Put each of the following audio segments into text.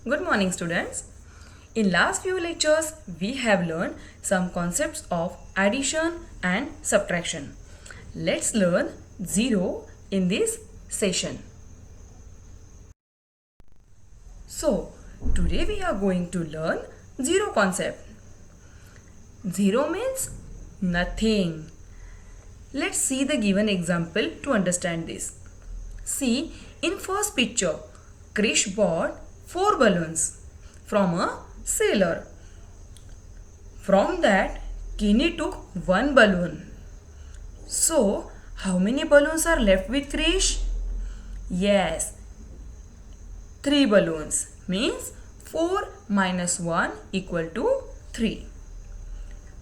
Good morning, students. In last few lectures, we have learned some concepts of addition and subtraction. Let's learn zero in this session. So, today we are going to learn zero concept. Zero means nothing. Let's see the given example to understand this. See, in first picture, Krish bought 4 balloons from a sailor. From that, Kenny took 1 balloon. So, how many balloons are left with Krish? Yes, 3 balloons. Means 4 minus 1 equal to 3.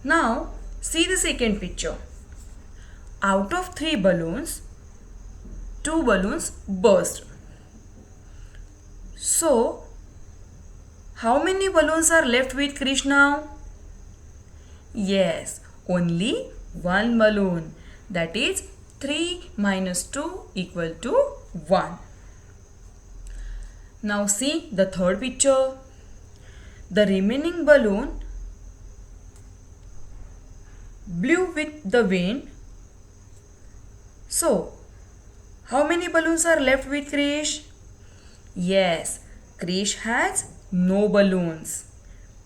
Now, see the second picture. Out of 3 balloons, 2 balloons burst. So, how many balloons are left with Krish now? Yes, only 1 balloon. That is 3 minus 2 equal to 1. Now see the third picture. The remaining balloon blew with the wind. So, how many balloons are left with Krish? Yes, Krish has no balloons.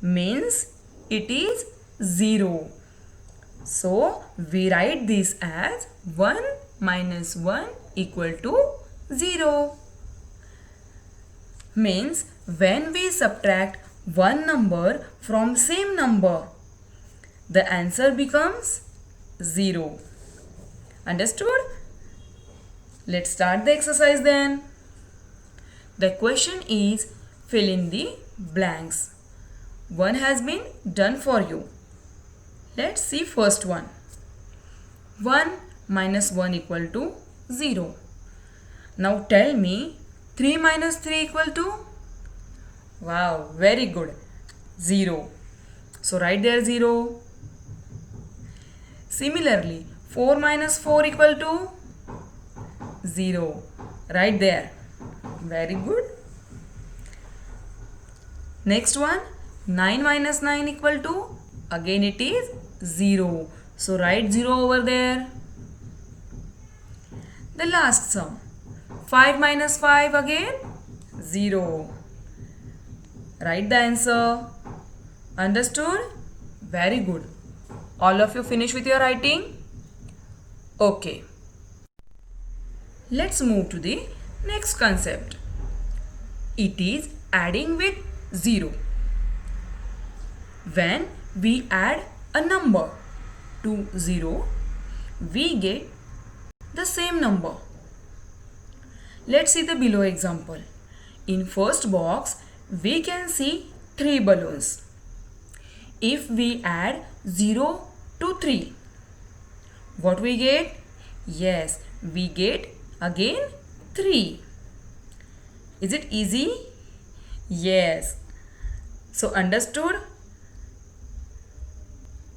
Means it is 0. So, we write this as 1 minus 1 equal to 0. Means when we subtract one number from same number, the answer becomes 0. Understood? Let's start the exercise then. The question is fill in the blanks. One has been done for you. Let's see first one. 1 minus 1 equal to 0. Now tell me 3 minus 3 equal to? Wow, very good. 0. So write there 0. Similarly, 4 minus 4 equal to? 0. Right there. Very good. Next one, 9 minus 9 equal to? Again it is 0. So write 0 over there. The last sum, 5 minus 5 again? 0. Write the answer. Understood? Very good. All of you finish with your writing? Okay. Let's move to the next concept. It is adding with 0. When we add a number to 0, we get the same number. Let's see the below example. In first box, we can see 3 balloons. If we add 0 to 3, what we get? Yes, we get again 3. Is it easy? Yes. So understood?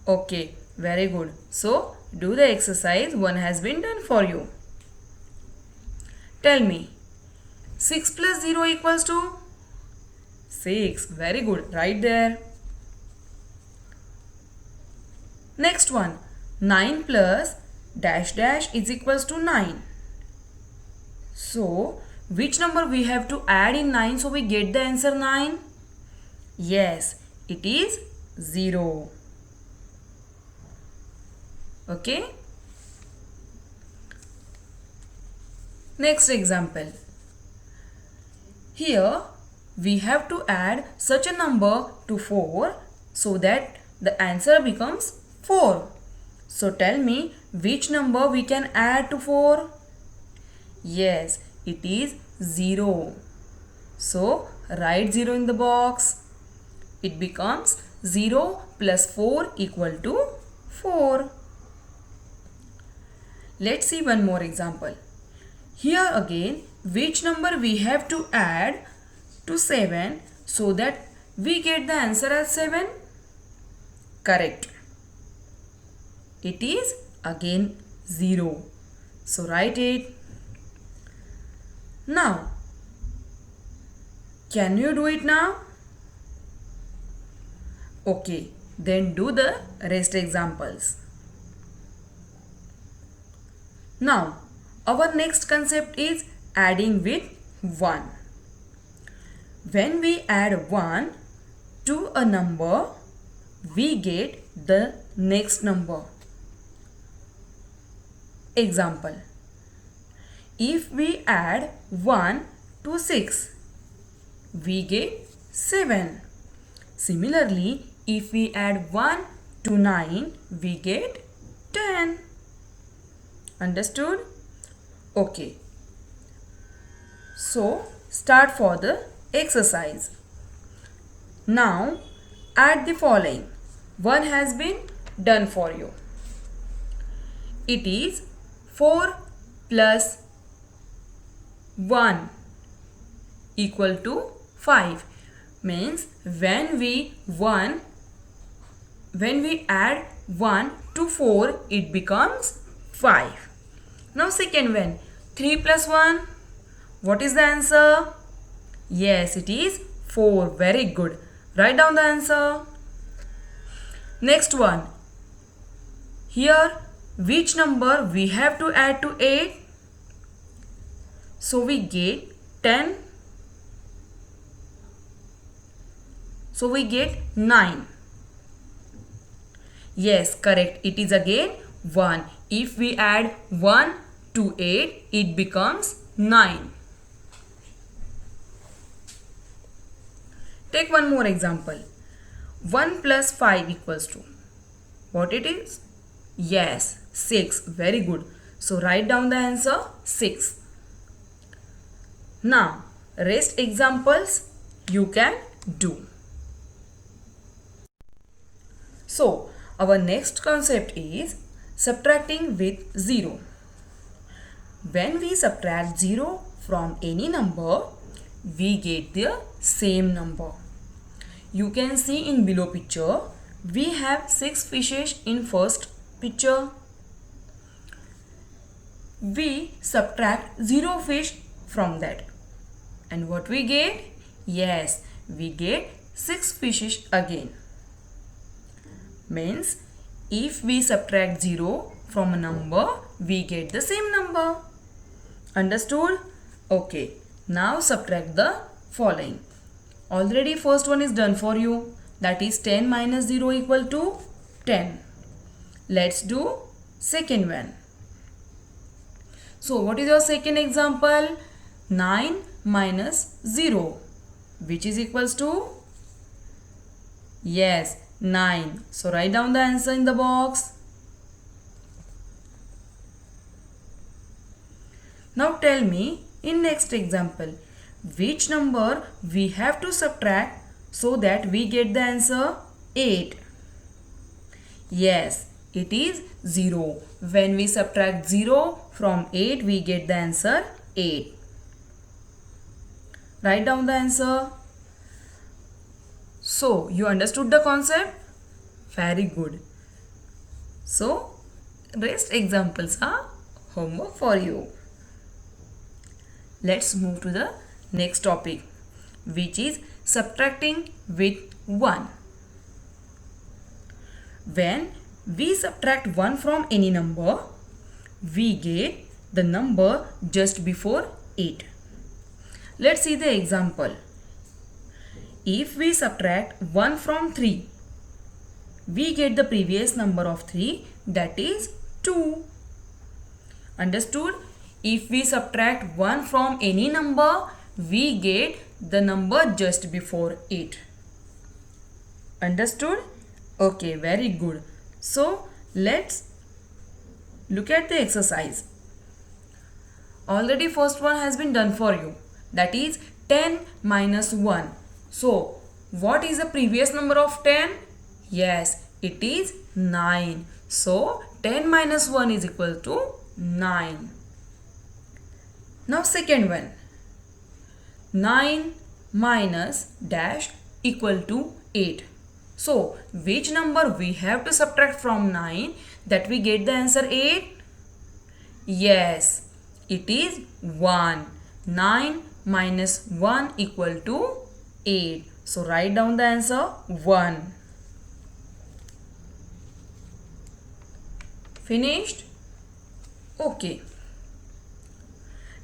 Okay, very good. So do the exercise. One has been done for you. Tell me, 6 plus 0 equals to? 6. Very good. Right there. Next one, 9 plus dash dash is equals to 9. So, which number we have to add in 9 so we get the answer 9? Yes, it is 0. Okay? Next example. Here, we have to add such a number to 4 so that the answer becomes 4. So tell me which number we can add to 4? Yes, it is 0. So write 0 in the box. It becomes 0 plus 4 equal to 4. Let's see one more example. Here again, which number we have to add to 7 so that we get the answer as 7? Correct. It is again 0. So write it. Now, Can you do it now? Okay, then do the rest examples. Now, our next concept is adding with 1. When we add 1 to a number, we get the next number. Example, if we add 1 to 6, we get 7. Similarly, if we add 1 to 9, we get 10. Understood? Okay. So, start for the exercise. Now, add the following. One has been done for you. It is 4 plus 1 equal to 5. Means when we add 1 to 4, it becomes 5. Now second one, 3 plus 1. What is the answer? Yes, it is 4. Very good. Write down the answer. Next one. Here, which number we have to add to 8? So we get 10. So we get 9. Yes, correct. It is again 1. If we add 1 to 8, it becomes 9. Take one more example. 1 plus 5 equals to what it is? Yes, 6. Very good. So write down the answer 6. Now, rest examples you can do. So, our next concept is subtracting with 0. When we subtract 0 from any number, we get the same number. You can see in below picture, we have 6 fishes in first picture. We subtract 0 fish from that. And what we get? Yes, we get 6 fishes again. Means if we subtract 0 from a number, we get the same number. Understood? Okay. Now subtract the following. Already first one is done for you. That is 10 minus 0 equal to 10. Let's do second one. So what is your second example? 9 minus 0, which is equals to? Yes, 9. So write down the answer in the box. Now tell me in next example, which number we have to subtract so that we get the answer 8. Yes, it is 0. When we subtract 0 from 8, we get the answer 8. Write down the answer. So, you understood the concept? Very good. So, rest examples are homework for you. Let's move to the next topic, which is subtracting with 1. When we subtract 1 from any number, we get the number just before 8. Let's see the example. If we subtract 1 from 3, we get the previous number of 3, that is 2. Understood? If we subtract 1 from any number, we get the number just before 8. Understood? Okay, very good. So, let's look at the exercise. Already first one has been done for you. That is 10 minus 1. So, what is the previous number of 10? Yes, it is 9. So, 10 minus 1 is equal to 9. Now, second one. 9 minus dash equal to 8. So, which number we have to subtract from 9 that we get the answer 8? Yes, it is 1. 9 minus 1 equal to 8. So write down the answer 1. Finished? Okay.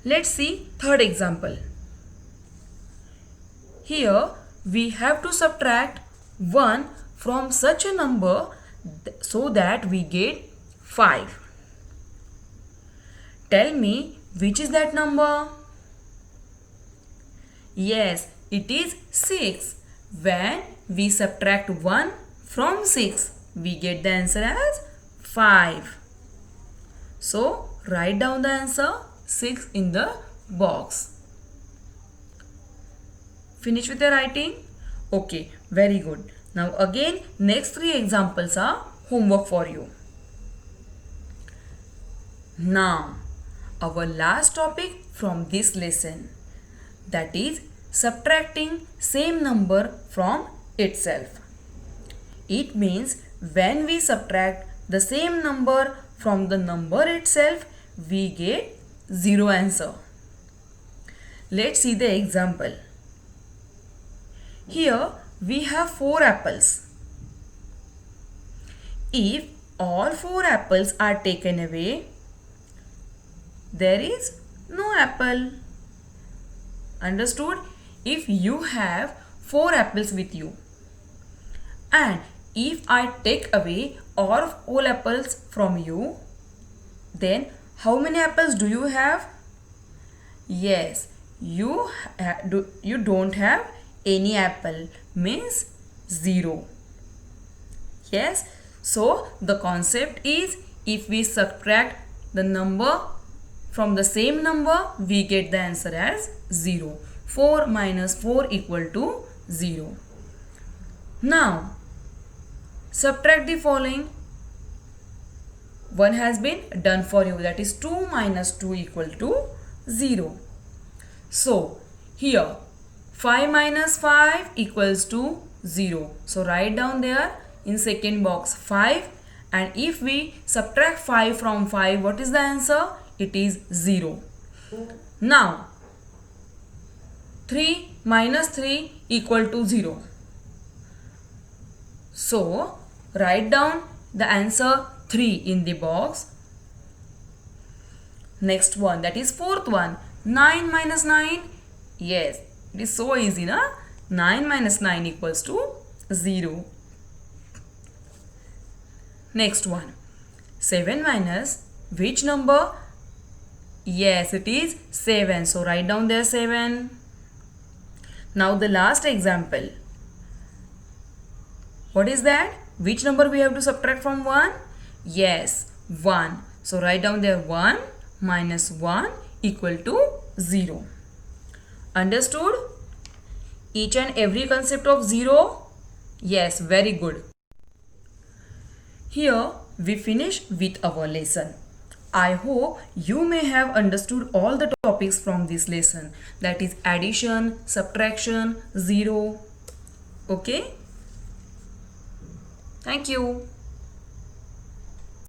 Let's see third example. Here we have to subtract 1 from such a number so that we get 5. Tell me which is that number? Yes, it is 6. When we subtract 1 from 6, we get the answer as 5. So write down the answer 6 in the box. Finish with your writing? Okay, very good. Now again, next 3 examples are homework for you. Now, our last topic from this lesson, that is subtracting same number from itself. It means when we subtract the same number from the number itself, we get 0 answer. Let's see the example. Here we have 4 apples. If all 4 apples are taken away, there is no apple. Understood? If you have 4 apples with you and if I take away all apples from you, then how many apples do you have? Yes, you don't have any apple, means 0. Yes, so the concept is if we subtract the number from the same number, we get the answer as 0. 4 minus 4 equal to 0. Now, subtract the following. One has been done for you, that is 2 minus 2 equal to 0. So, here 5 minus 5 equals to 0. So, write down there in second box 5, and if we subtract 5 from 5, what is the answer? It is 0. Now, 3 minus 3 equal to 0. So, write down the answer 3 in the box. Next one, that is fourth one. 9 minus 9. Yes, it is so easy, na? 9 minus 9 equals to 0. Next one. 7 minus which number? Yes, it is 7. So write down there 7. Now the last example. What is that? Which number we have to subtract from 1? Yes, 1. So write down there 1 minus 1 equal to 0. Understood? Each and every concept of 0? Yes, very good. Here we finish with our lesson. I hope you may have understood all the topics from this lesson, that is addition, subtraction, 0. Okay? Thank you.